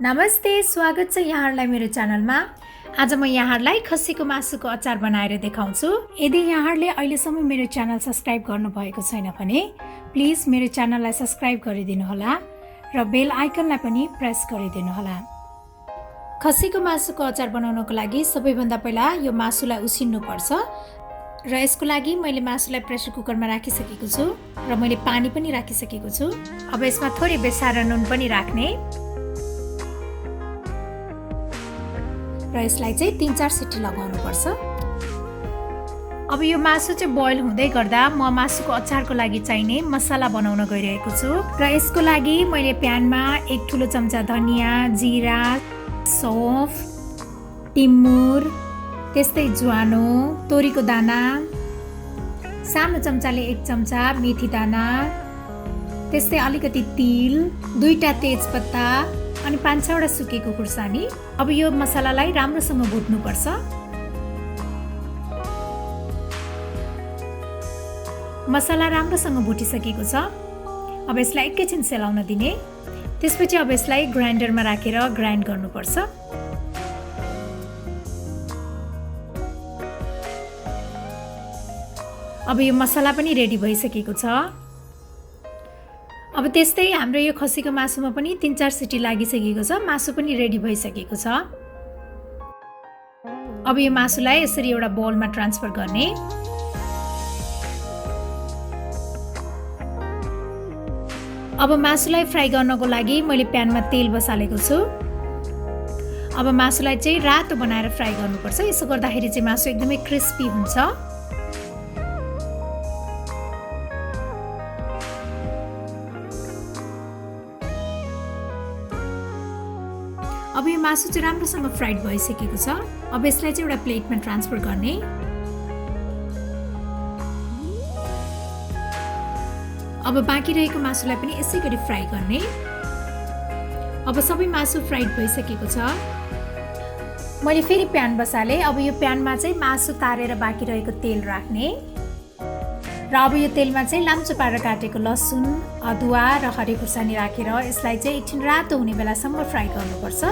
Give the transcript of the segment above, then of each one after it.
नमस्ते, स्वागत छ यहाँहरूलाई मेरो च्यानलमा। आज म यहाँहरूलाई खसीको मासुको अचार बनाएर देखाउँछु। यदि यहाँहरूले अहिलेसम्म मेरो च्यानल सब्स्क्राइब गर्नुभएको छैन भने प्लिज मेरो च्यानललाई सब्स्क्राइब गरिदिनु होला र बेल आइकनलाई पनि प्रेस गरिदिनु होला। खसीको मासुको अचार बनाउनको लागि सबैभन्दा पहिला यो मासुलाई उसिन्नु पर्छ र यसको लागि मैले मासुलाई प्रेसर कुकरमा राखिसकेको छु र मैले पानी पनि राखिसकेको छु। अब यसमा थोरै बेसार र नुन पनि राख्ने र यसलाई चाहिँ 3-4 सिटी लगाउनु पर्छ। अब यो मासु चाहिँ बोइल हुँदै गर्दा म मासुको अचारको लागि चाहिने मसला बनाउन गइरहेको छु र यसको लागि मैले प्यानमा 1 ठुलो चम्चा धनिया, जिरा, सौंफ, टिमुर, त्यस्तै ज्वानो, तोरीको दाना, सानो चम्चाले 1 चम्चा मेथी दाना, त्यस्तै अलिकति तिल, 2टा तेजपत्ता अनि 5-6वटा सुकेको खुर्सानी। अब यो मसलालाई राम्रोसँग भुट्नुपर्छ। मसला राम्रोसँग भुटिसकेको छ। अब यसलाई एकैछिन सेलाउन दिने। त्यसपछि अब यसलाई ग्राइन्डरमा राखेर ग्राइन्ड गर्नुपर्छ। अब यो मसला पनि रेडी भइसकेको छ। अब त्यस्तै हाम्रो यो खसीको मासुमा पनि 3-4 सिटी लागिसकेको छ। मासु पनि रेडी भइसकेको छ। अब यो मासुलाई यसरी एउटा बोलमा ट्रान्सफर गर्ने। अब मासुलाई फ्राई गर्नको लागि मैले प्यानमा तेल बसालेको छु। अब मासुलाई चाहिँ रातो बनाएर फ्राई गर्नुपर्छ। यसो गर्दाखेरि चाहिँ मासु एकदमै क्रिस्पी हुन्छ। अब यो मासु चाहिँ राम्रोसँग फ्राइड भइसकेको छ। अब यसलाई चाहिँ एउटा प्लेटमा ट्रान्सफर गर्ने। अब बाँकी रहेको मासुलाई पनि यसै गरी फ्राई गर्ने। अब सबै मासु फ्राइड भइसकेको छ। मैले फेरि प्यान बसालेँ। अब यो प्यानमा चाहिँ मासु तारेर बाँकी रहेको तेल राख्ने र अब यो तेलमा चाहिँ लाम्चो पारेर काटेको लसुन, अदुवा र हरियो खुर्सानी राखेर यसलाई चाहिँ एकछिन रातो हुने बेलासम्म फ्राई गर्नुपर्छ।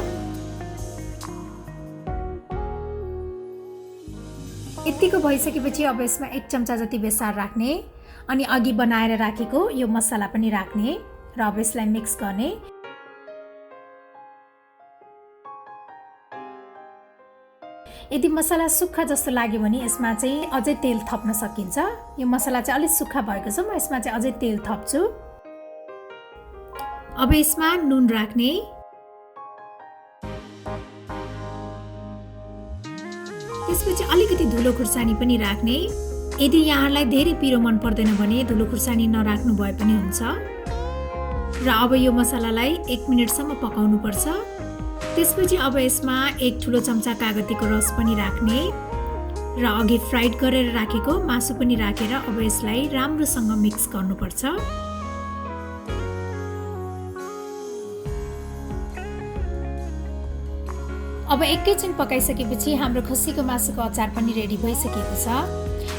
यतिको भइसकेपछि अब यसमा 1 चम्चा जति बेसार राख्ने अनि अघि बनाएर राखेको यो मसला पनि राख्ने र अब यसलाई मिक्स गर्ने। यदि मसला सुक्खा जस्तो लाग्यो भने यसमा चाहिँ अझै तेल थप्न सकिन्छ। यो मसला चाहिँ अलिक सुक्खा भएको छ। म यसमा चाहिँ अझै तेल थप्छु। अब यसमा नुन राख्ने। त्यसपछि अलिकति धुलो खुर्सानी पनि राख्ने। यदि यहाँलाई धेरै पिरो मन पर्दैन भने धुलो खुर्सानी नराख्नु भए पनि हुन्छ। र अब यो मसलालाई 1 मिनेटसम्म पकाउनु पर्छ। त्यसपछि अब यसमा 1 ठुलो चम्चा कागतीको रस पनि राख्ने र अघि फ्राइड गरेर राखेको मासु पनि राखेर अब यसलाई राम्रोसँग मिक्स गर्नुपर्छ। अब एकैछिन पकाइसकेपछि हाम्रो खसीको मासुको अचार पनि रेडी भइसकेको छ।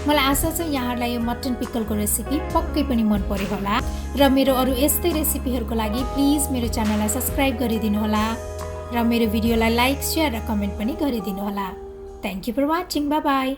मलाई आशा छ यहाँहरूलाई यो मटन पिकलको रेसिपी पक्कै पनि मन पर्यो होला र मेरो अरू यस्तै रेसिपीहरूको लागि प्लिज मेरो च्यानललाई सब्स्क्राइब गरिदिनु होला र मेरो भिडियोलाई लाइक, शेयर र कमेन्ट पनि गरिदिनु होला। Thank you for watching. Bye by.